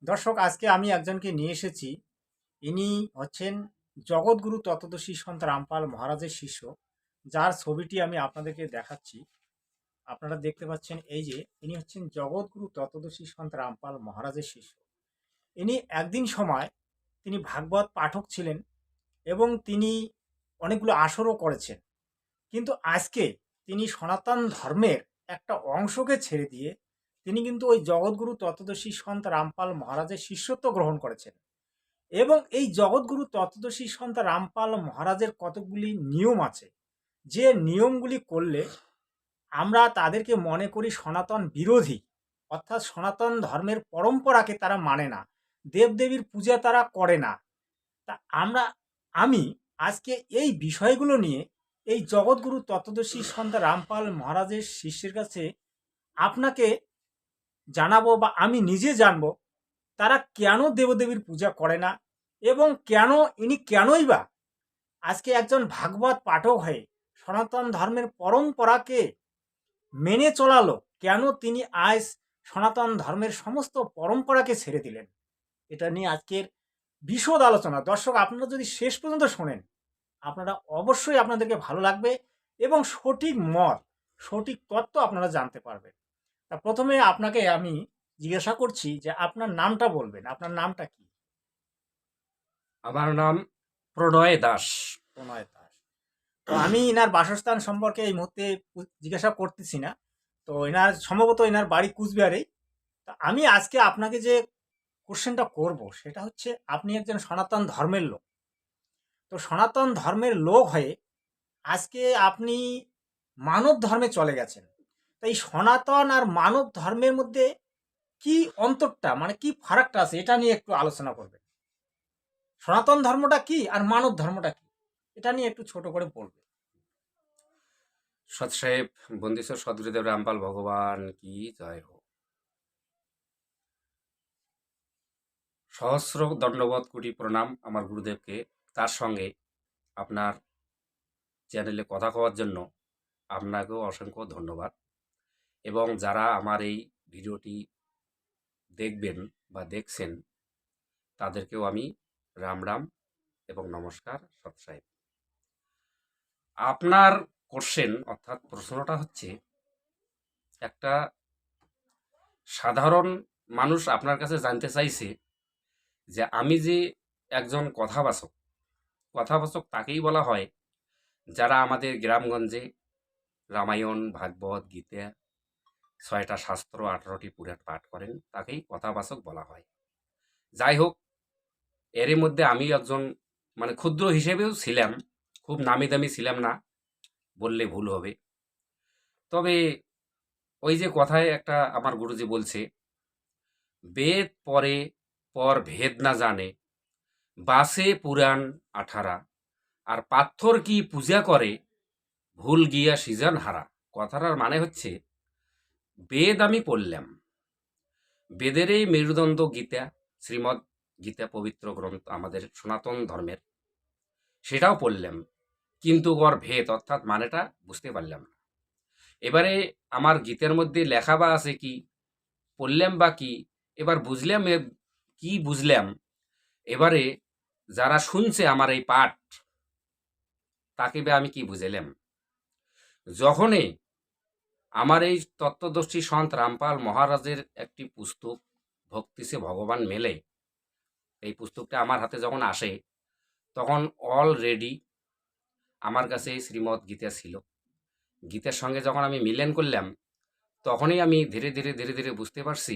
দর্শক, আজকে আমি একজনকে নিয়ে এসেছি। ইনি হচ্ছেন জগৎগুরু তত্ত্বদর্শী সন্ত রামপাল মহারাজের শিষ্য, যার ছবিটি আমি আপনাদেরকে দেখাচ্ছি। আপনারা দেখতে পাচ্ছেন, এই যে ইনি হচ্ছেন জগৎগুরু তত্ত্বদর্শী সন্ত রামপাল মহারাজের শিষ্য। ইনি একদিন সময় তিনি ভাগবত পাঠক ছিলেন এবং তিনি অনেকগুলো আসরও করেছেন। কিন্তু আজকে তিনি সনাতন ধর্মের একটা অংশকে ছেড়ে দিয়ে তিনি কিন্তু ওই জগৎগুরু তত্ত্বদর্শী সন্ত রামপাল মহারাজের শিষ্যত্ব গ্রহণ করেছেন। এবং এই জগৎগুরু তত্ত্বদর্শী সন্ত রামপাল মহারাজের কতকগুলি নিয়ম আছে, যে নিয়মগুলি করলে আমরা তাদেরকে মনে করি সনাতন বিরোধী, অর্থাৎ সনাতন ধর্মের পরম্পরাকে তারা মানে না, দেবদেবীর পূজা তারা করে না। তা আমি আজকে এই বিষয়গুলো নিয়ে এই জগৎগুরু তত্ত্বদর্শী সন্ত রামপাল মহারাজের শিষ্যের কাছে আপনাকে জানাবো, বা আমি নিজে জানবো তারা কেন দেবদেবীর পূজা করে না, এবং কেনই বা আজকে একজন ভাগবত পাঠক হয়ে সনাতন ধর্মের পরম্পরাকে মেনে চলালো, কেন তিনি আজ সনাতন ধর্মের সমস্ত পরম্পরাকে ছেড়ে দিলেন। এটা নিয়ে আজকের বিশদ আলোচনা। দর্শক, আপনারা যদি শেষ পর্যন্ত শোনেন, আপনারা অবশ্যই আপনাদেরকে ভালো লাগবে এবং সঠিক তত্ত্ব আপনারা জানতে পারবেন। তা প্রথমে আপনাকে আমি জিজ্ঞাসা করছি যে আপনার নামটা বলবেন, আপনার নামটা কি? আমার নাম প্রণয় দাস। প্রণয় দাস। তো আমি এনার বাসস্থান সম্পর্কে এই মুহূর্তে জিজ্ঞাসা করতেছি না। তো সম্ভবত এনার বাড়ি কুচবিহারেই। তা আমি আজকে আপনাকে যে কোশ্চেনটা করব সেটা হচ্ছে, আপনি একজন সনাতন ধর্মের লোক। তো সনাতন ধর্মের লোক হয়ে আজকে আপনি মানব ধর্মে চলে গেছেন। তাই সনাতন আর মানব ধর্মের মধ্যে কি অন্তরটা, মানে কি ফারাকটা আছে, এটা নিয়ে একটু আলোচনা করবেন। সনাতন ধর্মটা কি আর মানব ধর্মটা কি, এটা নিয়ে একটু ছোট করে বলবেন। সৎসাহেব বন্দিশ্বর সদগুরুদেব রামপাল ভগবান কি জয় হোক। সহস্র দণ্ডবত কোটি প্রণাম আমার গুরুদেবকে। তার সঙ্গে আপনার চ্যানেলে কথা কওয়ার জন্য আপনাকেও অসংখ্য ধন্যবাদ। এবং যারা আমার এই ভিডিওটি দেখবেন বা দেখছেন তাদেরকেও আমি রাম রাম এবং নমস্কার সৎসাহেব। আপনার কোশ্চেন অর্থাৎ প্রশ্নটা হচ্ছে, একটা সাধারণ মানুষ আপনার কাছে জানতে চাইছে যে আমি যে একজন কথাবাচক তাকেই বলা হয় যারা আমাদের গ্রামগঞ্জে রামায়ণ, ভাগবত, গীতা, 6টা শাস্ত্র, 18টি পুরাণ পাঠ করেন, তাকেই কথাবাচক বলা হয়। যাই হোক, এর মধ্যে আমি একজন ক্ষুদ্র হিসেবেও ছিলাম, খুব নামি দামি ছিলাম না বললে ভুল হবে। তবে ওই যে কথায় একটা আমার গুরুজি বলছে, বেদ পরে পর ভেদ না জানে, বাসে পুরাণ 18, আর পাথর কি পূজা করে, ভুল গিয়া সিজন হারা। কথাটার মানে হচ্ছে, বেদ আমি পড়লাম, বেদের এই মেরুদণ্ড গীতা, শ্রীমদ্ গীতা পবিত্র গ্রন্থ আমাদের সনাতন ধর্মের, সেটাও পড়লাম, কিন্তু ওর ভেদ অর্থাৎ মানেটা বুঝতে পারলাম না। এবারে আমার গীতের মধ্যে লেখা বা আছে কি, পড়লাম বা কি, এবার বুঝলাম কি বুঝলাম। এবারে যারা শুনছে আমার এই পাঠ, তাকে বা আমি কি বুঝালাম। যখনই আমার এই তত্ত্বদর্শী সন্ত রামপাল মহারাজের একটি পুস্তক, ভক্তি সে ভগবান মেলে, এই পুস্তকটা আমার হাতে যখন আসে, তখন অলরেডি আমার কাছে এই শ্রীমদ্ গীতা ছিল। গীতার সঙ্গে যখন আমি মিলন করলাম, তখনই আমি ধীরে ধীরে ধীরে ধীরে বুঝতে পারছি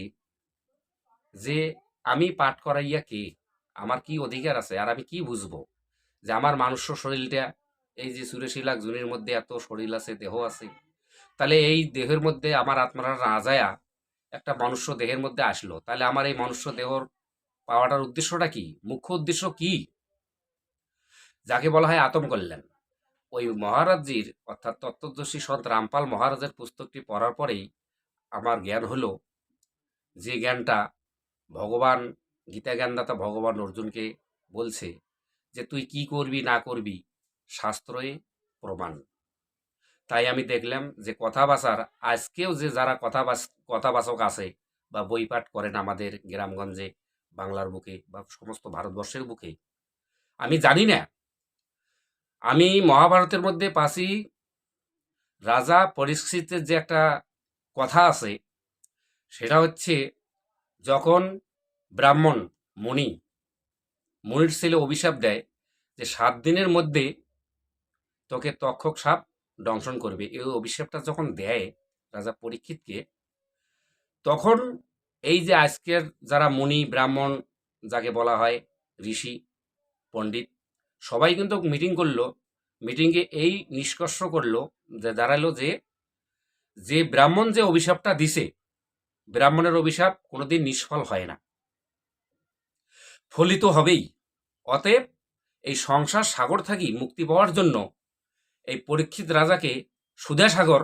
যে আমি পাঠ করাইয়া কে, আমার কি অধিকার আছে, আর আমি কি বুঝবো যে আমার মানুষ্য শরীরটা, এই যে 84 লাখ জনের মধ্যে এত শরীর আছে, দেহ আছে, তাহলে এই দেহের মধ্যে আমার আত্মারা না যায়া একটা মনুষ্য দেহের মধ্যে আসলো, তাহলে আমার এই মনুষ্য দেহর পাওয়াটার উদ্দেশ্যটা কি, মুখ্য উদ্দেশ্য কি, যাকে বলা হয় আতম কল্যাণ। ওই মহারাজজির অর্থাৎ তত্ত্বদর্শী সন্ত রামপাল মহারাজের পুস্তকটি পড়ার পরেই আমার জ্ঞান হলো, যে জ্ঞানটা ভগবান, গীতা জ্ঞানদাতা ভগবান অর্জুনকে বলছে যে তুই কি করবি না করবি, শাস্ত্রয়ে প্রমাণ। তাই আমি দেখলাম যে কথাবাসার আজকেও যে যারা কথাবাচক আছে বা বই পাঠ করেন আমাদের গ্রামগঞ্জে বাংলার বুকে বা সমস্ত ভারতবর্ষের বুকে আমি জানি না। আমি মহাভারতের মধ্যে পাশি রাজা পরীক্ষিতের যে একটা কথা আছে, সেটা হচ্ছে যখন ব্রাহ্মণ মনির ছেলে অভিশাপ দেয় যে 7 দিনের মধ্যে তোকে তক্ষক সাপ দংশন করবে, এই অভিশাপটা যখন দেয় রাজা পরীক্ষিতকে, তখন এই যে আজকের যারা মুনি ব্রাহ্মণ যাকে বলা হয় ঋষি পণ্ডিত, সবাই কিন্তু মিটিং করলো। মিটিংয়ে এই নিষ্কর্ষ করলো যে দাঁড়ালো যে যে ব্রাহ্মণ যে অভিশাপটা দিছে, ব্রাহ্মণের অভিশাপ কোনোদিন নিষ্ফল হয় না, ফলিত হবেই। অতএব এই সংসার সাগর থাকি মুক্তি পাওয়ার জন্য এই পরীক্ষিত রাজাকে সুধাসাগর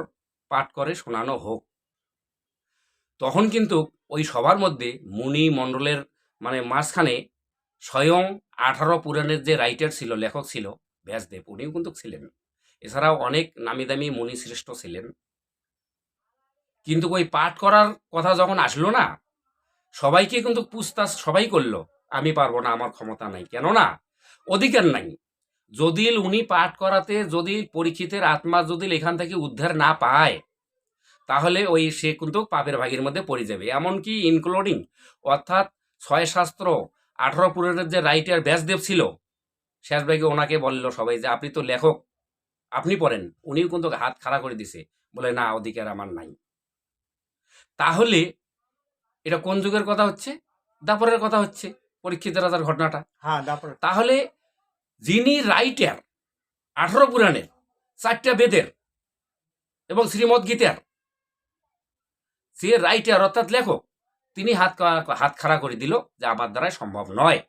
পাঠ করে শোনানো হোক। তখন কিন্তু ওই সবার মধ্যে মুনি মণ্ডলের মানে মাঝখানে স্বয়ং 18 পুরাণের যে রাইটার ছিল, লেখক ছিল ব্যাসদেব, উনিও কিন্তু ছিলেন। এছাড়াও অনেক নামি দামি মুনি শ্রেষ্ঠ ছিলেন। কিন্তু ওই পাঠ করার কথা যখন আসলো না, সবাইকে কিন্তু পুছতাছ সবাই করলো, আমি পারবো না, আমার ক্ষমতা নাই, কেননা অধিকার নাই। যদি উনি পাঠ করাতে যদি পরীক্ষিতের আত্মা যদি এখান থেকে উদ্ধার না পায়, তাহলে ওই সে কিন্তু পাপের ভাগের মধ্যে পড়ে যাবে। এমনকি ইনক্লুডিং অর্থাৎ 6 শাস্ত্র 18 পুরাণের যে রাইটার ব্যাসদেব ছিল, শেষ ভাগে ওনাকে বলল সবাই যে আপনি তো লেখক, আপনি পড়েন। উনিও কিন্তু হাত খাড়া করে দিছে, বলে না, অধিকার আমার নাই। তাহলে এটা কোন যুগের কথা হচ্ছে? দাপরের কথা হচ্ছে, পরীক্ষিত রাজার ঘটনাটা। হ্যাঁ, তারপরে তাহলে যিনি রাইটার 18 পুরাণের, 4টা বেদের এবং শ্রীমদ গীতার যে রাইটার অর্থাৎ লেখক, তিনি হাত খাড়া করে দিল যে আমার দ্বারাই সম্ভব নয়।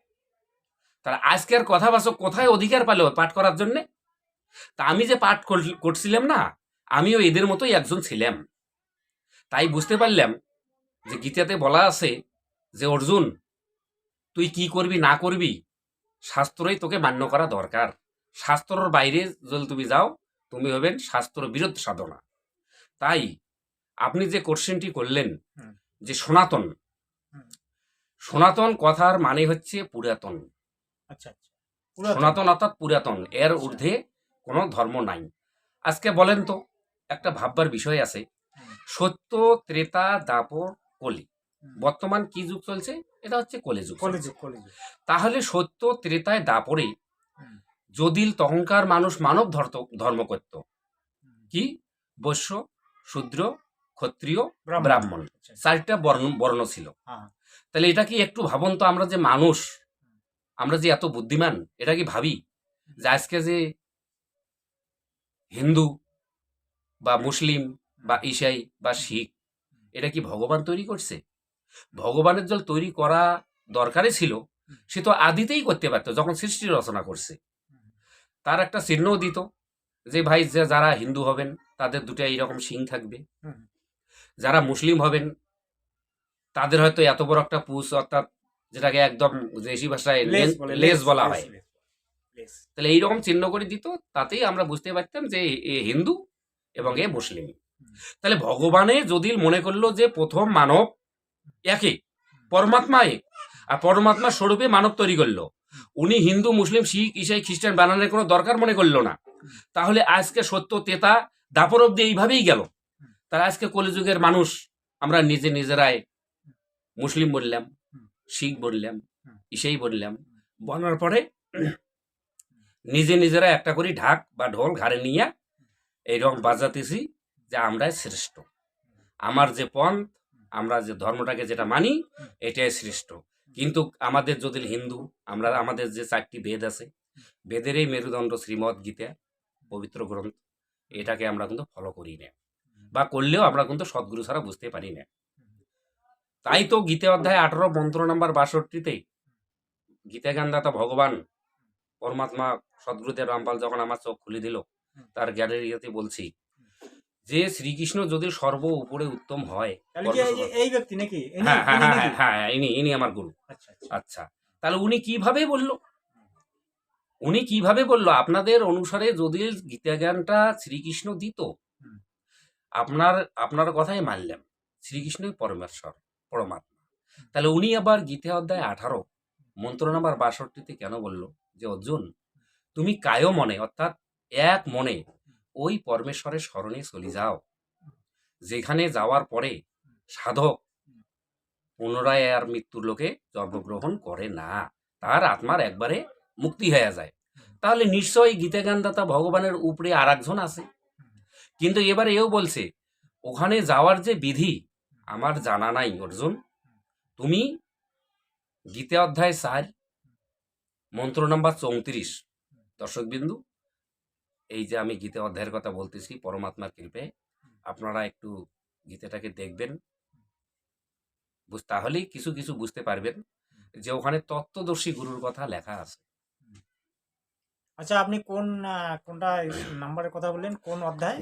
তারা আজকের কথাবাচক কোথায় অধিকার পেল পাঠ করার জন্যে? তা আমি যে পাঠ করছিলাম না, আমিও এদের মতোই একজন ছিলাম। তাই বুঝতে পারলাম যে গীতাতে বলা আছে যে অর্জুন, তুই কি করবি না করবি শাস্ত্রই তোকে মান্য করা দরকার। শাস্ত্রর বাইরে যদি তুমি যাও, তুমি হবেন শাস্ত্র বিরোধ সাধনা। তাই আপনি যে কোশ্চেনটি করলেন হুম, যে সনাতন, হুম, সনাতন কথার মানে হচ্ছে পুরাতন। আচ্ছা আচ্ছা, পুরাতন। সনাতন অর্থাৎ পুরাতন, এর আচ্ছা। ঊর্ধ্বে কোনো ধর্ম নাই। আজকে বলেন তো, একটা ভাববার বিষয় আছে, হুম, সত্য ত্রেতা দাপর কলি, হুম। বর্তমান কি যুগ চলছে? এটা হচ্ছে কলিযুগ চলছে। কলিযুগ, কলিযুগ। তাহলে সত্য ত্রেতায় দাপরে হুম, যদি তখনকার মানুষ মানব ধর্ম করত, হুম। কি বৈশ্য, শূদ্র, ক্ষত্রিয়, ব্রাহ্মণ। ব্রাহ্মণ, আচ্ছা, 4টা বর্ণ ছিল। হ্যাঁ। তাহলে এটা কি একটু ভাবুন তো, আমরা যে মানুষ, আমরা যে এত বুদ্ধিমান, এটা কি ভাবি যে আজকে যে হিন্দু বা মুসলিম বা ঈসাই বা শিখ, এটা কি ভগবান তৈরি করছে? ভগবানের জল তৈরি করা দরকারই ছিল, সে তো আদিতেই করতে পারতো যখন সৃষ্টি রচনা করছে। তার একটা চিহ্নও দিত যে ভাই যে যারা হিন্দু হবেন তাদের দুটো এইরকম শিং থাকবে, হুম, যারা মুসলিম হবেন তাদের হয়তো এত বড় একটা পুষ, অর্থাৎ যেটাকে একদম দেশি ভাষায় লেস বলে, লেজ বলা হয়। লেস। তাহলে এইরকম চিহ্ন করে দিত, তাতেই আমরা বুঝতে পারতাম যে এ হিন্দু এবং এ মুসলিম। তাহলে ভগবানে যদি মনে করলো যে প্রথম মানব একে, পরমাত্মা এক, আর পরমাত্মার স্বরূপে মানব তৈরি করলো, উনি হিন্দু মুসলিম শিখ ঈসাই খ্রিস্টান বানানোর কোনো দরকার মনে করলো না। তাহলে আজকে সত্য তেতা দাপর অব্দি এইভাবেই গেল। তার আজকে কলিযুগের মানুষ আমরা নিজেরাই মুসলিম বললাম, শিখ বললাম, ঈসাই বললাম, বলার পরে নিজেরা একটা করে ঢাক বা ঢোল ঘাড়ে নিয়ে এইরকম বাজাতেছি যে আমরাই শ্রেষ্ঠ, আমার যে পন্থ, আমরা যে ধর্মটাকে যেটা মানি এটাই শ্রেষ্ঠ। কিন্তু আমাদের যদি হিন্দু, আমরা আমাদের যে 4টি বেদ আছে, বেদের এই মেরুদণ্ড শ্রীমদ গীতা পবিত্র গ্রন্থ, এটাকে আমরা কিন্তু ফলো করি না, বা করলেও আমরা কিন্তু সদ্গুরু ছাড়া বুঝতে পারি না। তাই তো গীতা অধ্যায় 18 মন্ত্র নাম্বার 62-তে গীতা জ্ঞানদাতা ভগবান পরমাত্মা সদ্গুরুদেব রামপাল যখন আমার চোখ খুলে দিল, তার জ্ঞানের ইয়েতে বলছি যে শ্রীকৃষ্ণ যদি সর্ব উপরে উত্তম হয়, তাহলে কি এই ব্যক্তি নাকি? হ্যাঁ হ্যাঁ হ্যাঁ হ্যাঁ, ইনি আমার গুরু। আচ্ছা আচ্ছা। আচ্ছা, তাহলে উনি কিভাবে বলল? উনি কিভাবে বলল? আপনাদের অনুসারে যদি গীতা জ্ঞানটা শ্রীকৃষ্ণ দিত, আপনার কথাই মানলাম, শ্রীকৃষ্ণই পরমেশ্বর পরমাত্মা। তাহলে উনি আবার গীতা অধ্যায় 18 মন্ত্র নাম্বার 62তে কেন বলল যে অর্জুন তুমি কায় মনে অর্থাৎ এক মনে ওই পরমেশ্বরের স্মরণে চলে যাও, যেখানে যাওয়ার পরে সাধক পুনরায় আর মৃত্যুর লোকে জন্মগ্রহণ করে না, তার আত্মার একবারে মুক্তি হয়ে যায়। তাহলে নিশ্চয়ই গীতাজ্ঞানদাতা ভগবানের উপরে আর একজন আছে। কিন্তু এবারে এও বলছে ওখানে যাওয়ার যে বিধি আমার জানা নাই অর্জুন, তুমি গীতা অধ্যায় 4 মন্ত্র নাম্বার 34, দর্শকবিন্দু এই যে আমি গীতা অধ্যায়ের কথা বলতেছি পরমাত্মার কৃপায়, আপনারা একটু গীতাটাকে দেখবেন, তাহলেই কিছু কিছু বুঝতে পারবেন যে ওখানে তত্ত্বদর্শী গুরুর কথা লেখা আছে। আচ্ছা, আপনি কোনটা নাম্বারের কথা বললেন, কোন অধ্যায়?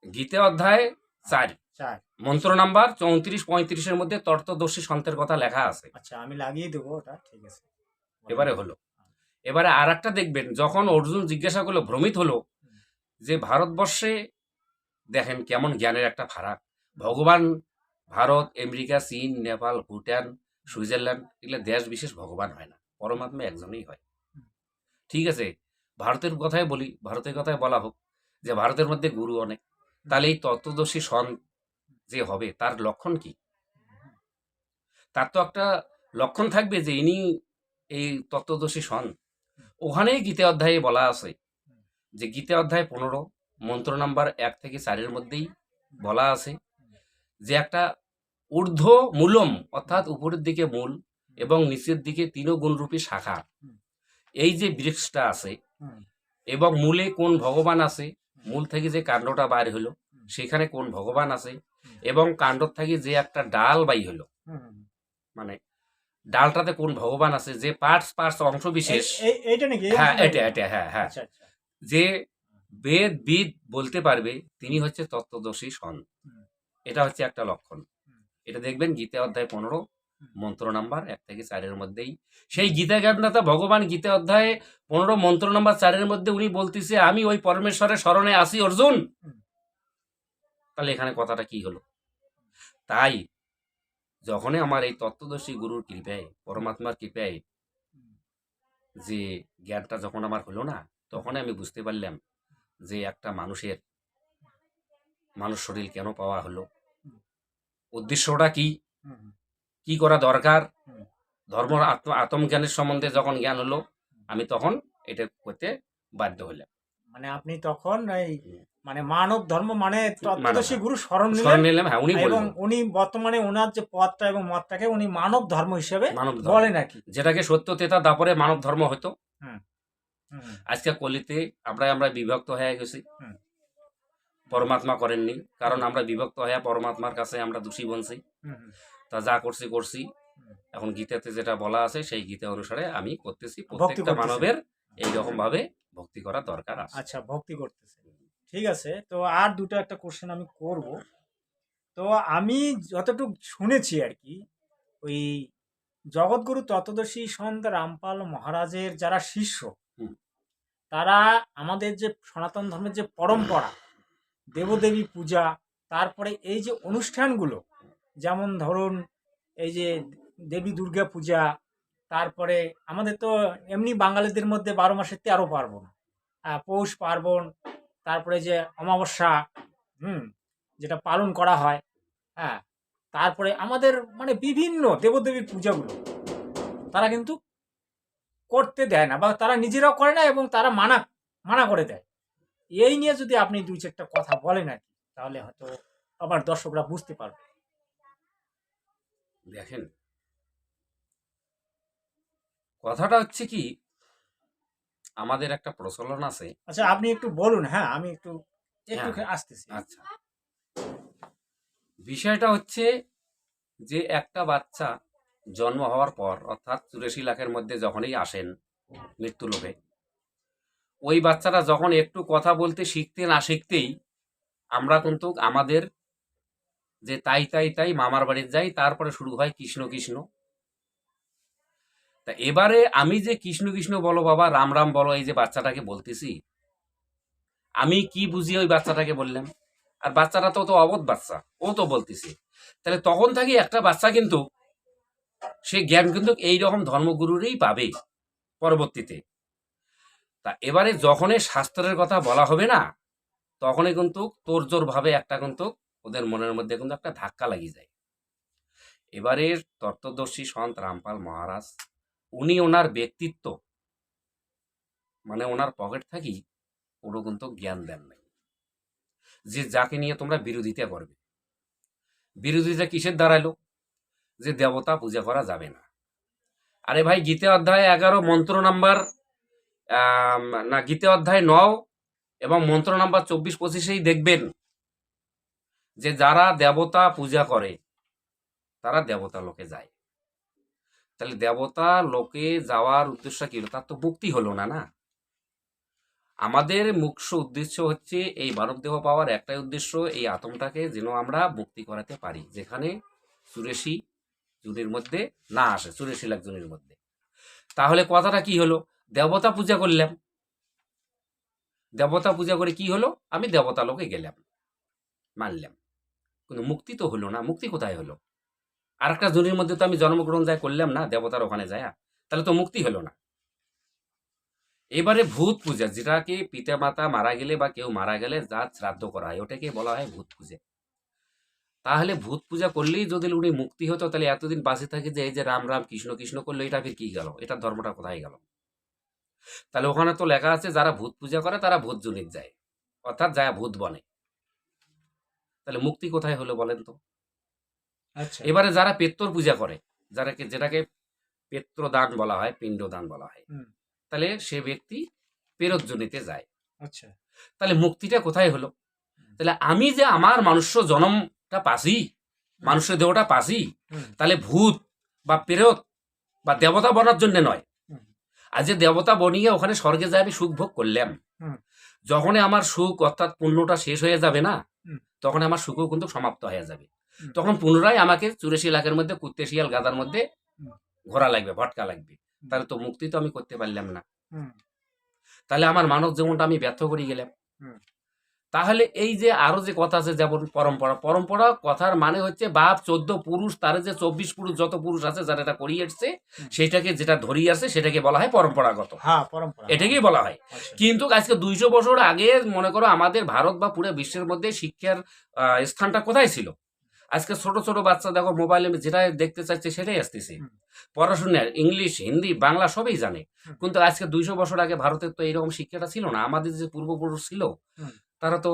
গীতা অধ্যায় 4 4। মন্ত্র নাম্বার 34-35 মধ্যে তত্ত্বদর্শী সন্তের কথা লেখা আছে। আচ্ছা, আমি লাগিয়ে দেবো ওটা, ঠিক আছে। এবারে হলো, এবারে আর একটা দেখবেন, যখন অর্জুন জিজ্ঞাসা করলো, ভ্রমিত হলো যে ভারতবর্ষে দেখেন কেমন জ্ঞানের একটা ফারাক। ভগবান ভারত, আমেরিকা, চীন, নেপাল, ভুটান, সুইজারল্যান্ড এগুলো দেশ বিশেষ ভগবান হয় না, পরমাত্মা একজনই হয়। ঠিক আছে, ভারতের কথাই বলি, ভারতের কথাই বলা হোক যে ভারতের মধ্যে গুরু অনেক, তাহলে এই তত্ত্বদর্শী সন যে হবে তার লক্ষণ কি? তার তো একটা লক্ষণ থাকবে যে ইনি এই তত্ত্বদর্শী সন। ওখানেই গীতা অধ্যায়ে বলা আছে যে গীতা অধ্যায় 15 মন্ত্র নাম্বার 1 থেকে 4 মধ্যেই বলা আছে যে একটা ঊর্ধ্ব মূলম অর্থাৎ উপরের দিকে মূল এবং নিচের দিকে 3 গুণরূপী শাখা, এই যে বৃক্ষটা আছে এবং মূলে কোন ভগবান আছে, মূল থেকে যে কাণ্ডটা বাইর হলো সেখানে কোন ভগবান আছে, এবং কাণ্ড থেকে যে একটা ডাল বাই হলো মানে ডালটাতে কোন ভগবান আছে, যে পার্টস অংশ বিশেষ, এইটা নাকি? হ্যাঁ এটা হ্যাঁ হ্যাঁ, যে বেদ বলতে পারবে তিনি হচ্ছে তত্ত্বদর্শী সন। এটা হচ্ছে একটা লক্ষণ। এটা দেখবেন গীতা অধ্যায় 15 মন্ত্র নাম্বার 1 থেকে 4 মধ্যেই সেই গীতা জ্ঞানদাতা ভগবান গীতা অধ্যায় 15 মন্ত্র নাম্বার 4 মধ্যে উনি বলতেছে আমি ওই পরমেশ্বরের শরণে আসি অর্জুন। তাহলে এখানে কথাটা কি হলো? তাই যখনই আমার এই তত্ত্বদর্শী গুরুর কৃপায়, পরমাত্মার কৃপায় যে জ্ঞানটা যখন আমার হলো না, তখনই আমি বুঝতে পারলাম যে একটা মানুষের মানুষ শরীর কেন পাওয়া হলো, উদ্দেশ্যটা কি, কি করা দরকার, ধর্ম আত্মজ্ঞানের সম্বন্ধে যখন জ্ঞান হলো আমি তখন এটা করতে বাধ্য হলাম। মানে আপনি তখন এই মানে মানব ধর্ম মানে তত্ত্বদর্শী গুরু শরণ নিলাম। হ্যাঁ, উনি এবং উনি বর্তমানে ওনার যে পথটা এবং মতটাকে উনি মানব ধর্ম হিসেবে বলেন আর কি, যেটাকে সত্য তেতা দাপরে মানব ধর্ম হতো। আজকে কলিতে আমরা বিভক্ত হয়ে গেছি, পরমাত্মা করেননি, কারণ আমরা বিভক্ত হয়ে পরমাত্মার কাছে আমরা দোষী বনছি। তা যা করছি এখন গীতাতে যেটা বলা আছে সেই গীতা অনুসারে আমি করতেছি। প্রত্যেকটা মানবের এইরকম ভাবে ভক্তি করা দরকার আছে। আচ্ছা, ভক্তি করতেছে, ঠিক আছে। তো আর দুটো একটা কোশ্চেন আমি করব। তো আমি যতটুকু শুনেছি আর কি, ওই জগৎগুরু তত্ত্বদর্শী সন্ত রামপাল মহারাজের যারা শিষ্য, তারা আমাদের যে সনাতন ধর্মের যে পরম্পরা, দেবদেবী পূজা, তারপরে এই যে অনুষ্ঠানগুলো, যেমন ধরুন এই যে দেবী দুর্গা পূজা, তারপরে আমাদের তো এমনি বাঙালিদের মধ্যে 12 মাসে 13 পার্বণ, পৌষ পার্বণ, তারপরে যে অমাবস্যা যেটা পালন করা হয়, হ্যাঁ, তারপরে আমাদের মানে বিভিন্ন দেবদেবীর পূজাগুলো তারা কিন্তু করতে দেয় না, বা তারা নিজেরাও করে না এবং তারা মানা করে দেয়। এই নিয়ে যদি আপনি 2-4টা কথা বলেন আর কি, তাহলে হয়তো আমার দর্শকরা বুঝতে পারবে। দেখেন, কথাটা হচ্ছে কি, আমাদের একটা প্রচলন আছে। আচ্ছা, আপনি একটু বলুন। হ্যাঁ, আমি একটু আসতেছি। আচ্ছা, বিষয়টা হচ্ছে যে একটা বাচ্চা জন্ম হওয়ার পর অর্থাৎ 84 লাখের মধ্যে যখনই আসেন মৃত্যুলোকে, ওই বাচ্চারা যখন একটু কথা বলতে শিখতে না শিখতেই আমরা কিন্তু আমাদের যে তাই মামার বাড়িতে যাই, তারপরে শুরু হয় কৃষ্ণ কৃষ্ণ। তা এবারে আমি যে কৃষ্ণ কৃষ্ণ বলো বাবা, রাম রাম বলো, এই যে বাচ্চাটাকে বলতেছি, আমি কি বুঝি ওই বাচ্চাটাকে বললাম? আর বাচ্চাটা তো অবোধ বাচ্চা, ও তো বলতেছে। তাহলে তখন থেকে একটা বাচ্চা কিন্তু সে জ্ঞান কিন্তু এইরকম ধর্মগুরুরই পাবে পরবর্তীতে। তা এবারে যখনই শাস্ত্রের কথা বলা হবে না, তখনই কিন্তু তোড়জোড় ভাবে একটা কিন্তু ওদের মনের মধ্যে কিন্তু একটা ধাক্কা লাগিয়ে যায়। এবারের তত্ত্বদর্শী সন্ত রামপাল মহারাজ, উনি ওনার ব্যক্তিত্ব মানে ওনার পকেট থাকি কোনো কিন্তু জ্ঞান দেন নাই যে যাকে নিয়ে তোমরা বিরোধিতা করবে। বিরোধিতা কিসের দাঁড়ালো? যে দেবতা পূজা করা যাবে না। আরে ভাই, গীতা অধ্যায় 11 মন্ত্র নাম্বার না, গীতা অধ্যায় 9 এবং মন্ত্র নাম্বার 24-25 দেখবেন যে যারা দেবতা পূজা করে তারা দেবতা লোকে যায়। তাহলে দেবতা লোকে যাওয়ার উদ্দেশ্য কি হলো? তার তো মুক্তি হলো না। না, আমাদের মুখ্য উদ্দেশ্য হচ্ছে এই মানব দেহ পাওয়ার একটাই উদ্দেশ্য, এই আতমটাকে যেন আমরা মুক্তি করাতে পারি, যেখানে চুরাশি জনের মধ্যে না আসে, 84 লাখ জনের মধ্যে। তাহলে কথাটা কি হলো? দেবতা পূজা করলাম, দেবতা পূজা করে কি হলো? আমি দেবতা লোকে গেলাম, মানলাম, কিন্তু মুক্তি তো হলো না। মুক্তি কোথায় হলো? আর একটা জনের মধ্যে তো আমি জন্মগ্রহণ যাই করলাম না, দেবতার ওখানে যায়, তাহলে তো মুক্তি হলো না। এবারে ভূত পূজা, যেটাকে পিতা মাতা মারা গেলে বা কেউ মারা গেলে যা শ্রাদ্ধ করা হয়, ওটাকে বলা হয় ভূত পূজা। তাহলে ভূত পূজা করলেই যদি উনি মুক্তি হতো, তাহলে এতদিন বাঁচে থাকে যে এই যে রাম রাম কৃষ্ণ কৃষ্ণ করলো, এটা ফির কি গেল? এটার ধর্মটা কোথায় গেল? তাহলে ওখানে তো লেখা আছে যারা ভূত পূজা করে তারা ভূত জনিত যায়, অর্থাৎ যায় ভূত বনে। তাহলে মুক্তি কোথায় হলো বলেন তো? আচ্ছা। এবারে যারা পেত্তর পূজা করে, যেটাকে পেত্র দান বলা হয়, পিণ্ড দান বলা হয়, হুম। তাহলে সে ব্যক্তি পেরত জনিতে যায়। আচ্ছা। তাহলে মুক্তিটা কোথায় হলো? তাহলে আমি যে আমার মানুষ্য জনমটা পাসি, মানুষের দেহটা পাসি, হুম। তাহলে ভূত বা প্রেরত বা দেবতা বনার জন্য নয়। হুম। আর যে দেবতা বনিয়ে ওখানে স্বর্গে যায় আমি সুখ ভোগ করলাম, হুম। যখনই আমার সুখ অর্থাৎ পুণ্যটা শেষ হয়ে যাবে না, হুম। তখন আমার সুখও কিন্তু সমাপ্ত হয়ে যাবে। হুম। তখন পুনরায় আমাকে 84 লাখের মধ্যে কুত্তে শিয়াল গাদার মধ্যে হুম। ঘোরা লাগবে, ভটকা লাগবে। তাহলে তো মুক্তি তো আমি করতে পারলাম না। হুম। তাহলে আমার মানব জীবনটা আমি ব্যর্থ করে গেলাম। হুম। তাহলে এই যে আরো যে কথা আছে, যেমন পরম্পরা, পরম্পরা কথার মানে হচ্ছে বাপ 14 পুরুষ, তার যে 24 পুরুষ যত পুরুষ আছে যারা এটা করিয়ে এসছে, হুম। সেটাকে যেটা ধরিয়ে আসছে সেটাকে বলা হয় পরম্পরাগত, হ্যাঁ, পরম্পরা। এটাকেই বলা হয়। আচ্ছা। কিন্তু আজকে 200 বছর আগে মনে করো আমাদের ভারত বা পুরো বিশ্বের মধ্যে শিক্ষার স্থানটা কোথায় ছিল? আজকে ছোট ছোট বাচ্চা দেখো মোবাইলে যেটা দেখতে চাইছে সেটাই আসতেছে। হুম। পড়াশোনার ইংলিশ হিন্দি বাংলা সবই জানে। হুম। কিন্তু আজকে 200 বছর আগে ভারতের তো এইরকম শিক্ষাটা ছিল না। আমাদের যে পূর্বপুরুষ ছিল হুম। তারা তো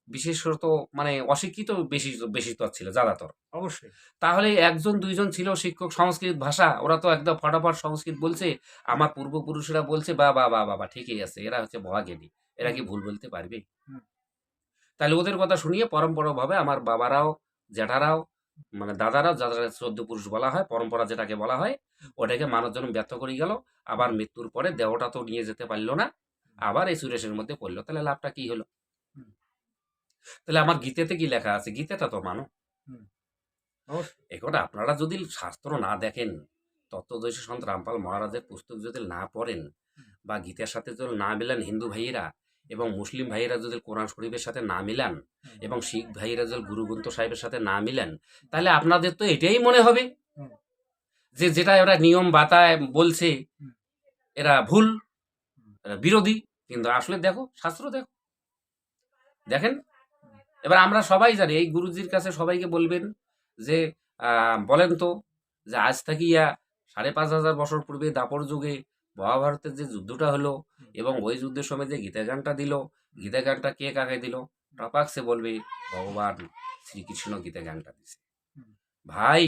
বিশেষত মানে অশিক্ষিত বেশি বেশিরভাগ ছিল যাদাতর। অবশ্যই। তাহলে একজন দুইজন ছিল শিক্ষক সংস্কৃত ভাষা, ওরা তো একদম ফটাফট সংস্কৃত বলছে। আমার পূর্বপুরুষেরা বলছে বা বা বা বাবা ঠিকই আছে, এরা হচ্ছে মহাজ্ঞানী, এরা কি ভুল বলতে পারবে? হুম। তাহলে ওদের কথা শুনিয়ে পরম্পরাভাবে আমার বাবারাও, জ্যাঠারাও, মানে দাদারাও, যারা 14 পুরুষ বলা হয়, পরম্পরা যেটাকে বলা হয়, ওটাকে মানব জন্ম ব্যর্থ করে গেল। আবার মৃত্যুর পরে দেহটা তো নিয়ে যেতে পারলো না, আবার এই সুরেশের মধ্যে পড়লো। তাহলে লাভটা কি হলো? হুম। তাহলে আমার গীতাতে কি লেখা আছে? গীতাটা তো মানো। হুম। অবশ্যই। এখন আপনারা যদি শাস্ত্র না দেখেন, তত্ত্বদর্শী সন্ত রামপাল মহারাজের পুস্তক যদি না পড়েন, বা গীতার সাথে যদি না মিলান হিন্দু ভাইয়েরা, এবং মুসলিম ভাইয়েরা যদি কোরআন শরীফের সাথে না মিলান, হুম। এবং শিখ ভাইয়েরা যদি গুরু গ্রন্থ সাহেবের সাথে না মিলান, তাহলে আপনাদের তো এটাই মনে হবে হুম। যে যেটা এরা নিয়ম বাতায় বলছে হুম। এরা ভুল, হুম। এরা বিরোধী। কিন্তু আসলে দেখো, শাস্ত্র দেখো, দেখেন। হুম। এবার আমরা সবাই জানি, এই গুরুজির কাছে সবাইকে বলবেন যে বলেন তো, যে আজ থাকিয়া 5,500 বছর পূর্বে দাপর যুগে মহাভারতের যে যুদ্ধটা হলো, হুম। এবং ওই যুদ্ধের সময় যে গীতাগানটা দিল, গীতাগানটা কে কাকে দিল? টপাক সে বলবে ভগবান শ্রীকৃষ্ণ গীতাগানটা দিছে। হুম। ভাই,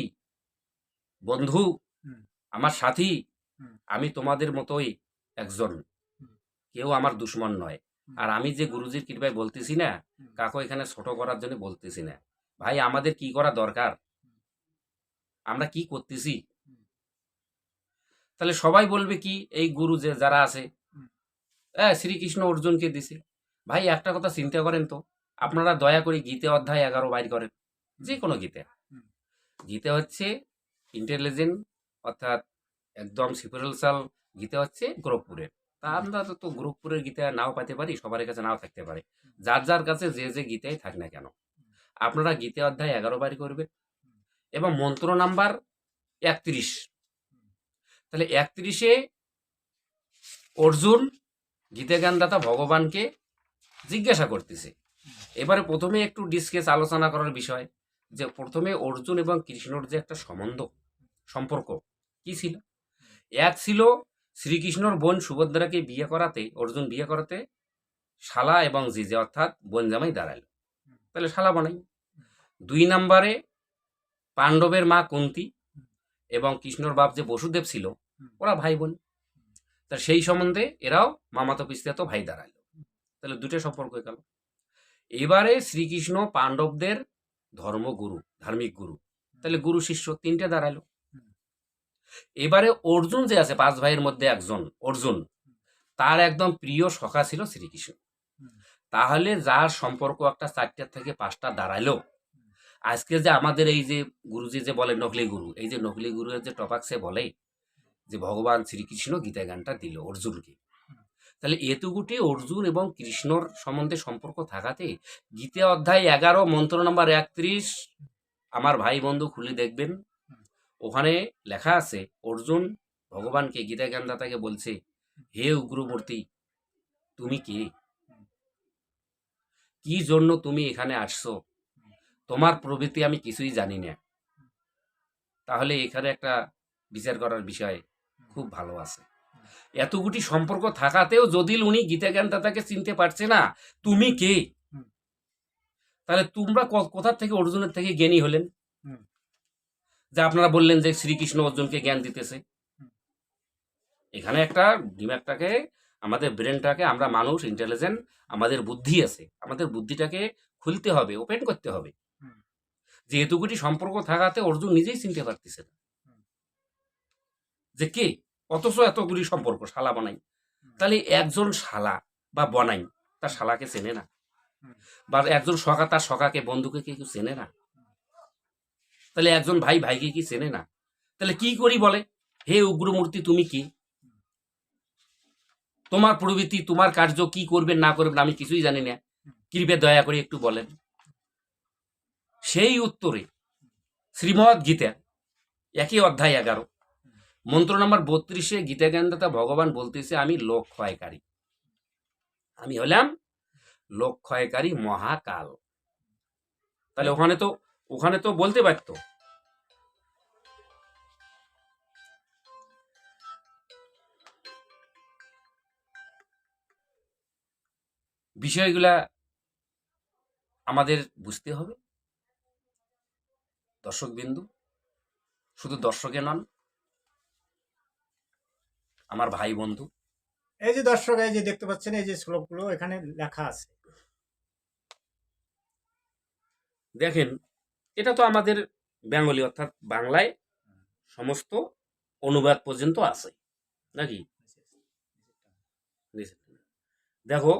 বন্ধু, হুম। আমার সাথী, হুম। আমি তোমাদের মতোই একজন, হুম। কেউ আমার দুশ্মন নয়। হুম। আর আমি যে গুরুজির কৃপায় বলতেছি না, হুম। কাকু এখানে ছোট করার জন্য বলতেছি না। ভাই, আমাদের কি করা দরকার, আমরা কি করতেছি? হুম। তাহলে সবাই বলবে কি, এই গুরু যে যারা আছে, হুম। শ্রীকৃষ্ণ অর্জুনকে দিছে। ভাই, একটা কথা চিন্তা করেন তো, আপনারা দয়া করে গীতা অধ্যায় 11 বাইর করেন, যে কোনো গীতা। হুম। গীতা হচ্ছে ইন্টেলিজেন্ট, অর্থাৎ একদম সুপারসাল। গীতা হচ্ছে গোরখপুরের। তা আমরা তো গোরখপুরের গীতা নাও পাইতে পারি, সবার কাছে নাও থাকতে পারে। যার যার কাছে যে যে গীতাই থাক না কেন, আপনারা গীতা অধ্যায় 11 বাইর করবেন, এবং মন্ত্র নাম্বার 31। তাহলে 31-এ অর্জুন গীতাজ্ঞানদাতা ভগবানকে জিজ্ঞাসা করতেছে। এবারে প্রথমে একটু ডিসকাস আলোচনা করার বিষয় যে প্রথমে অর্জুন এবং কৃষ্ণর যে একটা সম্পর্ক কি ছিল। এক ছিল শ্রীকৃষ্ণর বোন সুভদ্রাকে অর্জুন বিয়ে করাতে শালা এবং জিজে অর্থাৎ বোন জামাই দাঁড়াল, তাহলে শালা বানাই। 2 নম্বরে পাণ্ডবের মা কুন্তি এবং কৃষ্ণর বাপ যে বসুদেব ছিল, ওরা ভাই বোন, তাহলে সেই সম্বন্ধে এরাও মামাতো পিস্তাতো ভাই দাঁড়াল, তাহলে দুটো সম্পর্ক হয়ে গেল। এবারে শ্রীকৃষ্ণ পাণ্ডবদের ধার্মিক গুরু, তাহলে গুরু শিষ্য 3টে দাঁড়ালো। এবারে অর্জুন যে আছে 5 ভাইয়ের মধ্যে একজন অর্জুন, তার একদম প্রিয় সখা ছিল শ্রীকৃষ্ণ, তাহলে যার সম্পর্ক একটা 4টা থেকে 5টা দাঁড়ালো। আজকে যে আমাদের এই যে গুরুজি যে বলে নকলি গুরু, এই যে নকলি গুরুর যে টপাক সে বলে যে ভগবান শ্রীকৃষ্ণ গীতা জ্ঞানটা দিল অর্জুনকে, তাহলে এতগুটি অর্জুন এবং কৃষ্ণর সম্বন্ধে সম্পর্ক থাকাতে গীতা অধ্যায় 11 মন্ত্র নম্বর 31 আমার ভাই বন্ধু খুলে দেখবেন, ওখানে লেখা আছে অর্জুন ভগবানকে গীতা জ্ঞানদাতাকে বলছে, হে উগ্রমূর্তি তুমি কে, কি জন্য তুমি এখানে আসছো, তোমার প্রবৃত্তি আমি কিছুই জানি না। তাহলে এখানে একটা বিচার করার বিষয় খুব ভালো আছে। এতগুটি সম্পর্ক থাকাতেও যদি উনি গীতা জ্ঞানদাতাকে চিনতে পারছে না তুমি কে, তাহলে তোমরা কোথা থেকে অর্জুনের থেকে জ্ঞানী হলেন? যে আপনারা বললেন যে শ্রীকৃষ্ণ অর্জুনকে জ্ঞান দিতেছে। এখানে একটা দিমাগটাকে, আমাদের ব্রেনটাকে, আমরা মানুষ ইন্টেলিজেন্ট, আমাদের বুদ্ধি আছে, আমাদের বুদ্ধিটাকে খুলতে হবে, ওপেন করতে হবে। যে এতগুটি সম্পর্ক থাকাতে অর্জুন নিজেই চিনতে পারতেছে না যে কে, অথচ এতগুলি সম্পর্ক শালা বানাই। তাহলে একজন শালা বা বনাই তার শালাকে চেনে না, বা একজন সখা তার সখাকে বন্ধুকে কেউ চেনে না, তাহলে একজন ভাই ভাইকে কি চেনে না, তাহলে কি করি বলে হে উগ্রমূর্তি তুমি কি, তোমার প্রবৃত্তি তোমার কার্য কি করবেন না করবেন আমি কিছুই জানি না, কৃপে দয়া করে একটু বলেন। সেই উত্তরে শ্রীমদ্ গীতা 1 অধ্যায় 11 মন্ত্র নম্বর 32 গীতা জ্ঞানদাতা ভগবান বলতেছে আমি লোক ক্ষয়কারী, আমি হলাম লোক ক্ষয়কারী মহাকাল। তাহলে ওখানে তো বলতে পারতো বিষয়গুলা আমাদের বুঝতে হবে। দর্শক বিন্দু, শুধু দর্শকে নন, আমার ভাই বন্ধু, এই যে দর্শক, এই যে দেখতে পাচ্ছেন এই যে শ্লোকগুলো এখানে লেখা আছে, দেখেন এটা তো আমাদের বেঙ্গলি অর্থাৎ বাংলায় সমস্ত অনুবাদ পর্যন্ত আছে নাকি। দেখো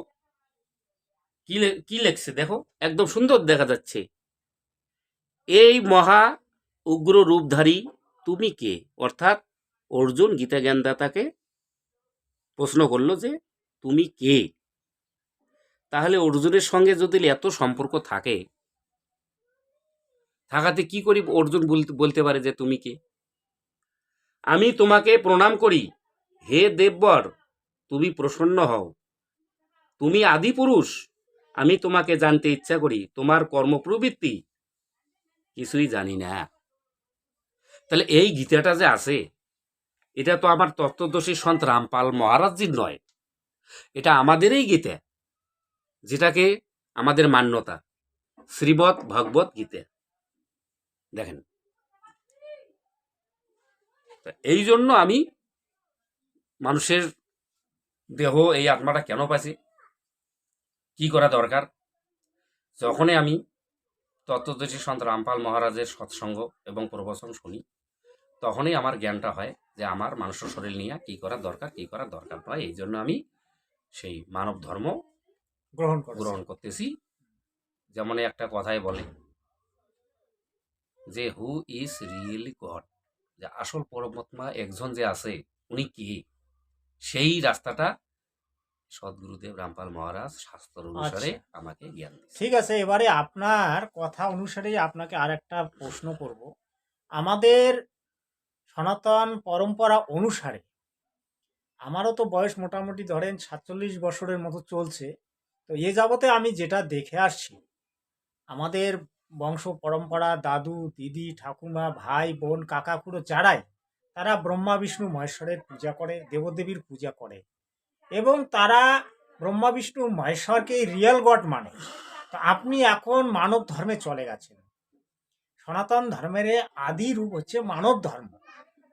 কি লেখছে, দেখো একদম সুন্দর দেখা যাচ্ছে, এই মহা উগ্র রূপধারী তুমি কে, অর্থাৎ অর্জুন গীতা জ্ঞানদাতাকে প্রশ্ন করলো যে তুমি কে। তাহলে অর্জুনের সঙ্গে যদি এত সম্পর্ক থাকাতে কি করি অর্জুন বলতে পারে যে তুমি কে। আমি তোমাকে প্রণাম করি হে দেববর, তুমি প্রসন্ন হও, তুমি আদি পুরুষ, আমি তোমাকে জানতে ইচ্ছা করি, তোমার কর্মপ্রবৃত্তি কিছুই জানি না। তাহলে এই গীতাটা যে আছে এটা তো আমার তত্ত্বদর্শী সন্ত রামপাল মহারাজজির নয়, এটা আমাদেরই গীতা, যেটাকে আমাদের মান্যতা শ্রীমদ্ ভগবত গীতা। দেখেন এই জন্য আমি মানুষের দেহ এই আত্মাটা কেন পাইছি, কি করা দরকার, যখনই আমি তত্ত্বদর্শী সন্ত রামপাল মহারাজের সৎসঙ্গ এবং প্রবচন শুনি তখনই আমার জ্ঞানটা হয় যে আমার মানুষের শরীর নিয়ে কি করা দরকার কি করা দরকার নয়। এই জন্য আমি সেই মানব ধর্ম গ্রহণ করতেছি। যেমন একটা কথাই বলে যে হু ইজ রিয়েলি গড, যে আসল পরমাত্মা একজন যে আছে উনি কি, সেই রাস্তাটা সদ্গুরুদেব রামপাল মহারাজ শাস্ত্র অনুসারে আমাকে জ্ঞান দিয়েছে। ঠিক আছে, এবারে আপনার কথা অনুসারে আপনাকে আর একটা প্রশ্ন করব। আমাদের সনাতন পরম্পরা অনুসারে আমারও তো বয়স মোটামুটি ধরেন ৪৭ বছরের মতো চলছে। তো এ যাবতে আমি যেটা দেখে আসছি, আমাদের বংশ পরম্পরা দাদু দিদি ঠাকুমা ভাই বোন কাকা খুড়ো যারাই, তারা ব্রহ্মা বিষ্ণু মহেশ্বরের পূজা করে, দেবদেবীর পূজা করে, এবং তারা ব্রহ্মা বিষ্ণু মহেশ্বরকেই রিয়েল গড মানে। তো আপনি এখন মানব ধর্মে চলে গেছেন। সনাতন ধর্মের আদি রূপ হচ্ছে মানব ধর্ম।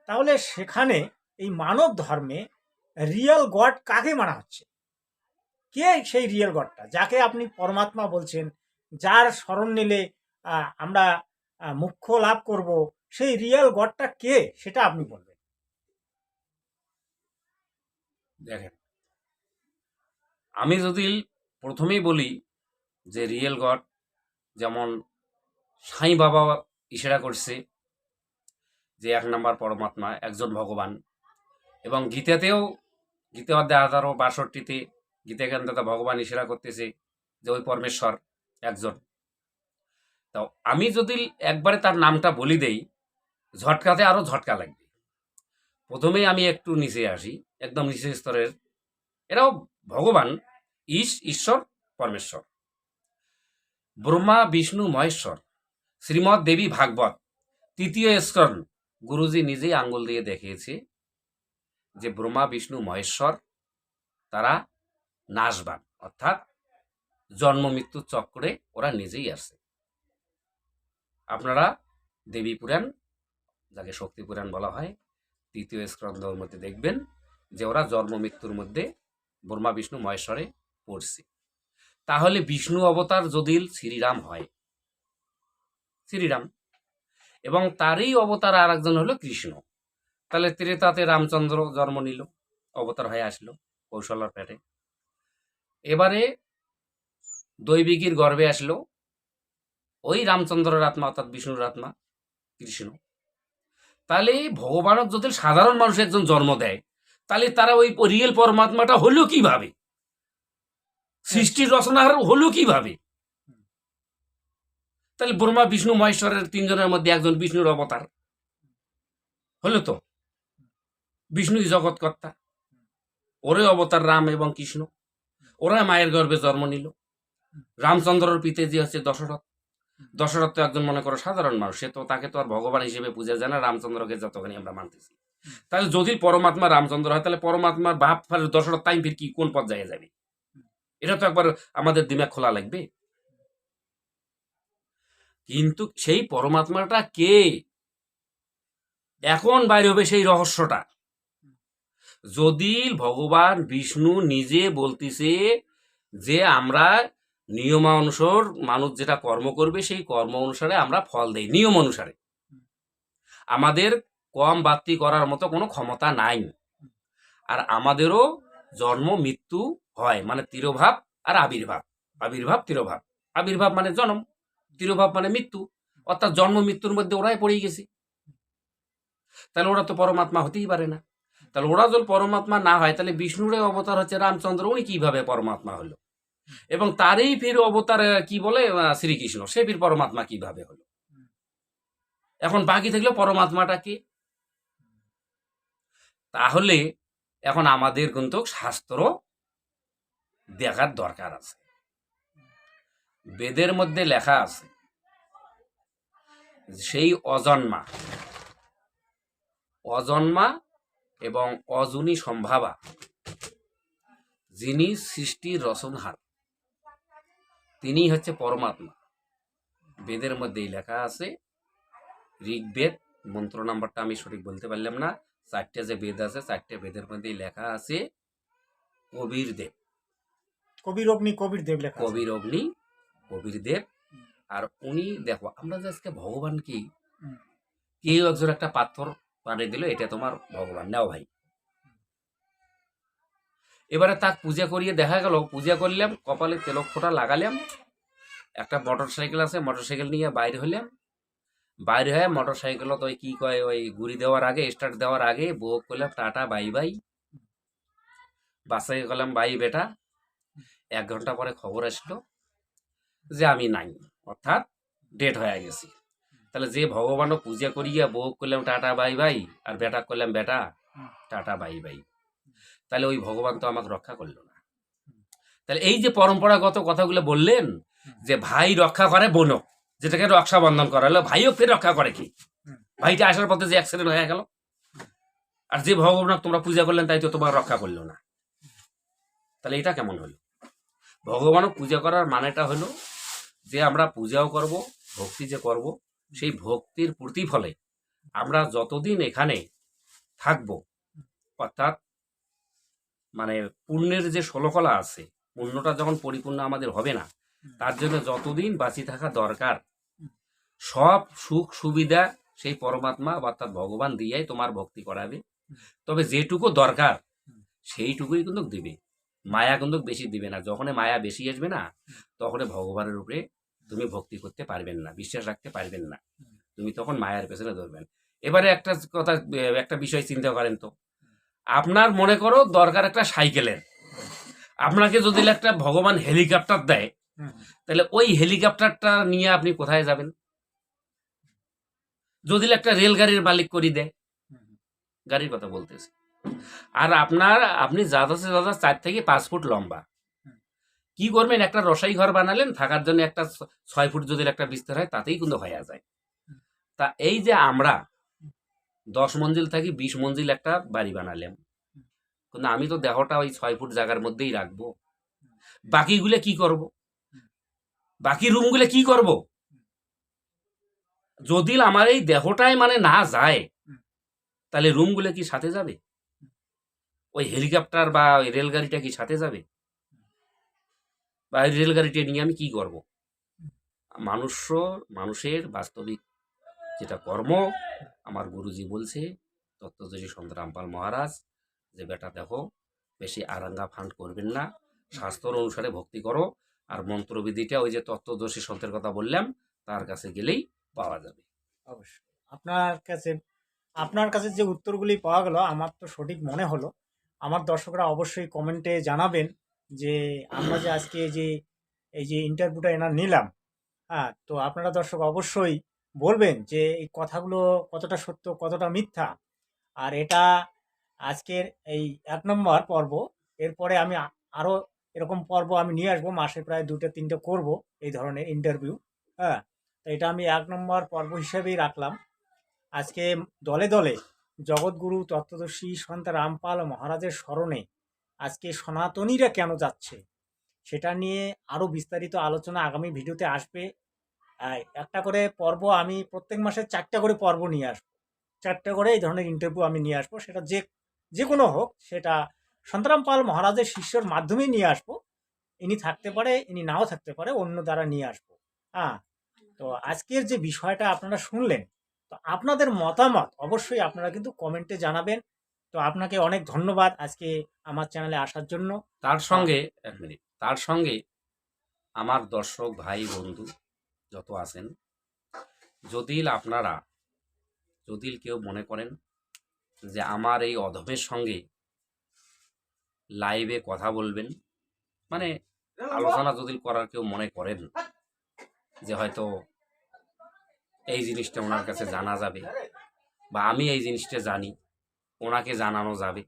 তাহলে সেখানে এই মানব ধর্মে রিয়েল গড কাকে মানা হচ্ছে? কে সেই রিয়েল গডটা, যাকে আপনি পরমাত্মা বলছেন, যার শরণ নিলে আমরা মুখ্য লাভ করব, সেই রিয়েল গডটা কে সেটা আপনি বলবেন। দেখেন, আমি যদি প্রথমেই বলি যে রিয়েল গড, যেমন সাই বাবা ইশারা করছে যে ১ নম্বর পরমাত্মা একজন ভগবান, এবং গীতাতেও গীতা অধ্যায় ১৮৬২-তে গীতাকান্দাতা ভগবান ইশারা করতেছে যে ওই পরমেশ্বর একজন। তো আমি যদি একবারে তার নামটা বলি দেই, ঝটকাতে আরো ঝটকা লাগবে। প্রথমেই আমি একটু নিচে আসি, একদম নিচের স্তরের। এরাও ভগবান, ঈশ্বর, পরমেশ্বর, ব্রহ্মা বিষ্ণু মহেশ্বর। শ্রীমৎ দেবী ভাগবত ৩য় স্করণ গুরুজি নিজেই আঙ্গুল দিয়ে দেখিয়েছে যে ব্রহ্মা বিষ্ণু মহেশ্বর তারা নাশবান, অর্থাৎ জন্ম মৃত্যু চক্রে ওরা নিজেই আছে। আপনারা দেবী পুরাণ, যাকে শক্তি পুরাণ বলা হয়, ৩য় স্কন্ধের মধ্যে দেখবেন যে ওরা জন্ম মৃত্যুর মধ্যে ব্রহ্মা বিষ্ণু মহেশ্বরে পড়ছে। তাহলে বিষ্ণু অবতার যদি শ্রীরাম হয়, শ্রীরাম, এবং তারই অবতার আর একজন হলো কৃষ্ণ, তাহলে ত্রেতাতে রামচন্দ্র জন্ম নিল, অবতার হয়ে আসলো কৌশলার পেটে। এবারে দৈবিকীর গর্ভে আসলো ওই রামচন্দ্রের আত্মা, অর্থাৎ বিষ্ণুর আত্মা কৃষ্ণ। তাহলে ভগবানের যদি সাধারণ মানুষ একজন জন্ম দেয়, তাহলে তারা ওই রিয়েল পরমাত্মাটা হলো কিভাবে? সৃষ্টির রচনার হলো কিভাবে? তাহলে ব্রহ্মা বিষ্ণু মহেশ্বরের ৩ জনের মধ্যে একজন বিষ্ণুর অবতার হলো। তো বিষ্ণুই জগৎকর্তা, ওরে অবতার রাম এবং কৃষ্ণ, ওরা মায়ের গর্ভে জন্ম নিল। রামচন্দ্রের পিতে যে হচ্ছে দশরথ, দশরথ তো একজন মনে করো সাধারণ মানুষ, সে তো তাকে তো আর ভগবান হিসেবে পূজা যায় না, রামচন্দ্রকে যতখানি আমরা মানতেছি। তাহলে যদি পরমাত্মা রামচন্দ্র হয়, তাহলে পরমাত্মার বাপ দশরথ টাইম ফির কি কোন পর্যায়ে যাবে? এটা তো একবার আমাদের দিমাগ খোলা লাগবে। কিন্তু সেই পরমাত্মাটা কে, এখন বাইরে হবে সেই রহস্যটা। যদি ভগবান বিষ্ণু নিজে বলতেছে যে আমরা নিয়মানুসার মানুষ যেটা কর্ম করবে সেই কর্ম অনুসারে আমরা ফল দেই, নিয়ম অনুসারে, আমাদের কম বাড়তি করার মতো কোনো ক্ষমতা নাই। আর আমাদেরও জন্ম মৃত্যু হয়, মানে তিরোভাব আর আবির্ভাব, আবির্ভাব তিরোভাব। আবির্ভাব মানে জন্ম, তিরোভাব মানে মৃত্যু, অর্থাৎ জন্ম মৃত্যুর মধ্যে ওরাই পড়ে গেছে। তাহলে ওরা তো পরমাত্মা হতেই পারে না। তাহলে ওরা যদি পরমাত্মা না হয়, তাহলে বিষ্ণুর অবতার হচ্ছে রামচন্দ্র, উনি কিভাবে পরমাত্মা হলো? এবং তারই ফির অবতার কি বলে শ্রীকৃষ্ণ, সে ফির পরমাত্মা কিভাবে হলো? এখন বাকি থাকলো পরমাত্মাটা কি? তাহলে এখন আমাদের কিন্তু শাস্ত্র দেখার দরকার আছে। বেদের মধ্যে লেখা আছে সেই অজন্মা, অজন্মা এবং অজুনি সম্ভাবা, যিনি সৃষ্টির রচনহার, তিনি হচ্ছে পরমাত্মা। বেদের মধ্যেই লেখা আছে। ঋগ্বেদ মন্ত্র নাম্বারটা আমি সঠিক বলতে পারলাম না, 4টে যে বেদ আছে 4টে বেদের মধ্যেই লেখা আছে কবির দেব, কবির অগ্নি কবির দেব লেখা আছে। কবির অগ্নি কবির দেব। আর উনি দেখো, আমরা যে আজকে ভগবান কি, কেউ একজন একটা পাথর পানি দিল, এটা তোমার ভগবান, নাও ভাই। এবারে তাক পূজা করিয়ে দেখা গেল, পূজা করলাম, কপালে তেলক ফোঁটা লাগালাম, একটা মোটর সাইকেল আছে, মোটর সাইকেল নিয়ে বাইরে হলাম, বাইরে হয়ে মোটর সাইকেলত ওই কি কয়, ওই গুড়ি দেওয়ার আগে, স্টার্ট দেওয়ার আগে বউ করলাম টাটা বাই বাই, বাসায় গেলাম বাই বেটা। 1 ঘন্টা পরে খবর আসলো যে আমি নাই, অর্থাৎ ডেট হয়ে গেছি। তাহলে যে ভগবানও পূজা করিয়া বউ করলাম টাটা বাই বাই, আর বেটা করলাম বেটা হুম, টাটা বাই বাই, তাহলে ওই ভগবান তো আমাকে রক্ষা করলো না। তাহলে এই যে পরম্পরাগত কথাগুলো বললেন, হুম, যে ভাই রক্ষা করে বোনক, যেটাকে রক্ষাবন্ধন করা হলো, ভাইও ফের রক্ষা করে কি? হুম, ভাইটা আসার পথে যে অ্যাক্সিডেন্ট হয়ে গেল, আর যে ভগবান তোমরা পূজা করলেন তাই তো তোমার রক্ষা করলো না, তাহলে এটা কেমন হলো? ভগবানও পূজা করার মানেটা হলো যে আমরা পূজাও করব, ভক্তি যে করব, সেই ভক্তির প্রতিফলে আমরা যতদিন এখানে থাকব, অর্থাৎ মানে পুণ্যের যে ষোলকলা আছে, পুণ্যটা যখন পরিপূর্ণ আমাদের হবে না, তার জন্য যতদিন বাঁচি থাকা দরকার, সব সুখ সুবিধা সেই পরমাত্মা অর্থাৎ ভগবান দিয়েই তোমার ভক্তি করাবে। তবে যেটুকু দরকার সেইটুকুই কিন্তু দিবে, মায়া কিন্তু বেশি দিবে না। যখন মায়া বেশি আসবে না, তখন ভগবানের উপরে তুমি ভক্তি করতে পারবেন না, বিশ্বাস রাখতে পারবেন না, তুমি তখন মায়ার পেছনে ধরবেন। এবারে একটা কথা, একটা বিষয় চিন্তা করেন তো, আপনার মনে করো দরকার একটা সাইকেলের, আপনাকে যদি একটা ভগবান হেলিকপ্টার দেয়, হুম, তাহলে ওই হেলিকপ্টারটা নিয়ে আপনি কোথায় যাবেন? যদি একটা রেলগাড়ির মালিক করে দেয়, হুম, গাড়ির কথা বলতেছি, হুম, আর আপনি যাচ্ছে 4 থেকে 5 ফুট লম্বা, হুম, কি করবেন? একটা রসাই ঘর বানালেন থাকার জন্য, একটা 6 ফুট যদি একটা বিস্তার হয় তাতেই কিন্তু হয়ে যায়। হুম, তা এই যে আমরা 10 মঞ্জিল থাকি 20 মঞ্জিল একটা বাড়ি বানালাম, কিন্তু আমি তো দেহটা ওই 6 ফুট জায়গার মধ্যেই রাখবো, বাকিগুলো কি করব? বাকি রুমগুলো কি করব? যদি আমার এই দেহটাই মানে না যায়, হুম, তাহলে রুমগুলো কি সাথে যাবে? ওই হেলিকপ্টার বা ওই রেলগাড়িটা কি সাথে যাবে? বা ওই রেলগাড়িটা নিয়ে আমি কি করব? মানুষ, মানুষের বাস্তবিক যেটা কর্ম, আমার গুরুজি বলছে, তত্ত্বদর্শী সন্ত রামপাল মহারাজ, যে বেটা দেখো, বেশি আরাঙ্গা ফান্ড করবেন না, শাস্ত্র অনুসারে ভক্তি করো, আর মন্ত্রবিধিটা ওই যে তত্ত্বদর্শী সন্তের কথা বললাম তার কাছে গেলেই পাওয়া যাবে। অবশ্যই। আপনার কাছে যে উত্তরগুলি পাওয়া গেল আমার তো সঠিক মনে হলো। আমার দর্শকরা অবশ্যই কমেন্টে জানাবেন যে আমরা যে আজকে এই যে ইন্টারভিউটা এনার নিলাম, হ্যাঁ, তো আপনারা দর্শক অবশ্যই বলবেন যে এই কথাগুলো কতটা সত্য কতটা মিথ্যা। আর এটা আজকের এই 1 নম্বর পর্ব। এরপরে আমি আরও এরকম পর্ব আমি নিয়ে আসবো, মাসে প্রায় 2-3টে করব এই ধরনের ইন্টারভিউ। হ্যাঁ, তো এটা আমি 1 নম্বর পর্ব হিসেবেই রাখলাম। আজকে দলে দলে জগৎগুরু তত্ত্বদর্শী সন্ত রামপাল মহারাজের স্মরণে আজকে সনাতনীরা কেন যাচ্ছে সেটা নিয়ে আরও বিস্তারিত আলোচনা আগামী ভিডিওতে আসবে। একটা করে পর্ব আমি প্রত্যেক মাসে 4টা করে পর্ব নিয়ে আসবো, 4টা করে এই ধরনের ইন্টারভিউ আমি নিয়ে আসবো, সেটা যে যে কোনো হোক, সেটা সন্তরাম পাল মহারাজের শিষ্যর মাধ্যমেই নিয়ে আসবো। ইনি থাকতে পারে, ইনি নাও থাকতে পারে, অন্য দ্বারা নিয়ে আসবো। হ্যাঁ, তো আজকের যে বিষয়টা আপনারা শুনলেন, তো আপনাদের মতামত অবশ্যই আপনারা কিন্তু কমেন্টে জানাবেন। তো আপনাকে অনেক ধন্যবাদ আজকে আমার চ্যানেলে আসার জন্য। তার আহ, সঙ্গে, এক মিনিট, তার সঙ্গে আমার দর্শক ভাই বন্ধু যত আছেন, যদি আপনারা, যদি কেউ মনে করেন যে আমার এই অধমের সঙ্গে লাইভে কথা বলবেন, মানে আলোচনা যদি করার কেউ মনে করেন, যে হয়তো এই জিনিসটা ওনার কাছে জানা যাবে, বা আমি এই জিনিসটা জানি, ওনাকে জানানো যাবে,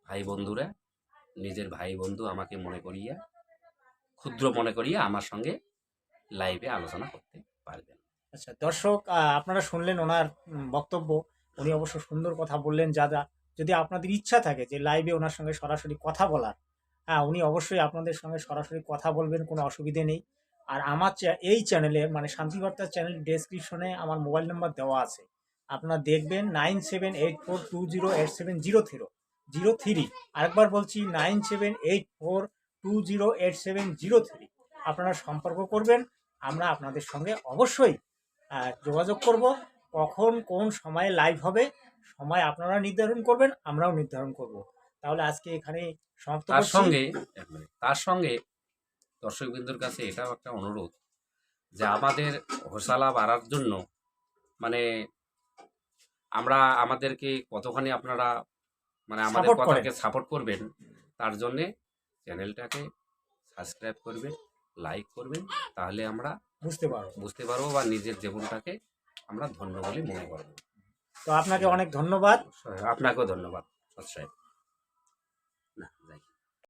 ভাই বন্ধুরা, নিজের ভাই বন্ধু আমাকে মনে করিয়া, ক্ষুদ্র মনে করিয়া আমার সঙ্গে লাইভে আলোচনা করতে পারবেন। আচ্ছা দর্শক, আপনারা শুনলেন ওনার বক্তব্য। উনি অবশ্য সুন্দর কথা বললেন। যদি আপনাদের ইচ্ছা থাকে যে লাইভে ওনার সঙ্গে সরাসরি কথা বলার, হ্যাঁ, উনি অবশ্যই আপনাদের সঙ্গে সরাসরি কথা বলবেন, কোনো অসুবিধে নেই। আর আমার এই চ্যানেলে মানে শান্তিবার্তা চ্যানেল ডেসক্রিপশনে আমার মোবাইল নাম্বার দেওয়া আছে, আপনারা দেখবেন 9784208703। আরেকবার বলছি 9784208703। আপনারা সম্পর্ক করবেন, আমরা আপনাদের সঙ্গে অবশ্যই যোগাযোগ করব। কখন কোন সময়ে লাইভ হবে সময় আপনারা নির্ধারণ করবেন, আমরাও নির্ধারণ করব। তাহলে আজকে এখানে সমাপ্ত তার করছি। সঙ্গে, এক মিনিট, তার সঙ্গে দর্শকবৃন্দর কাছে এটাও একটা অনুরোধ, যে আমাদের হোসালা বাড়ার জন্য, মানে আমরা, আমাদেরকে কতখানি আপনারা মানে আমাদের সাপোর্ট করেন। কথাকে সাপোর্ট করবেন, তার জন্যে চ্যানেলটাকে সাবস্ক্রাইব করবেন, লাইক করবেন, তাহলে আমরা বুঝতে পারবো। বুঝতে পারবো বা নিজের জীবনটাকে আমরা ধন্য বলে মনে করবো। তো আপনাকে অনেক ধন্যবাদ। আপনাকেও ধন্যবাদ সৎ সাহেব।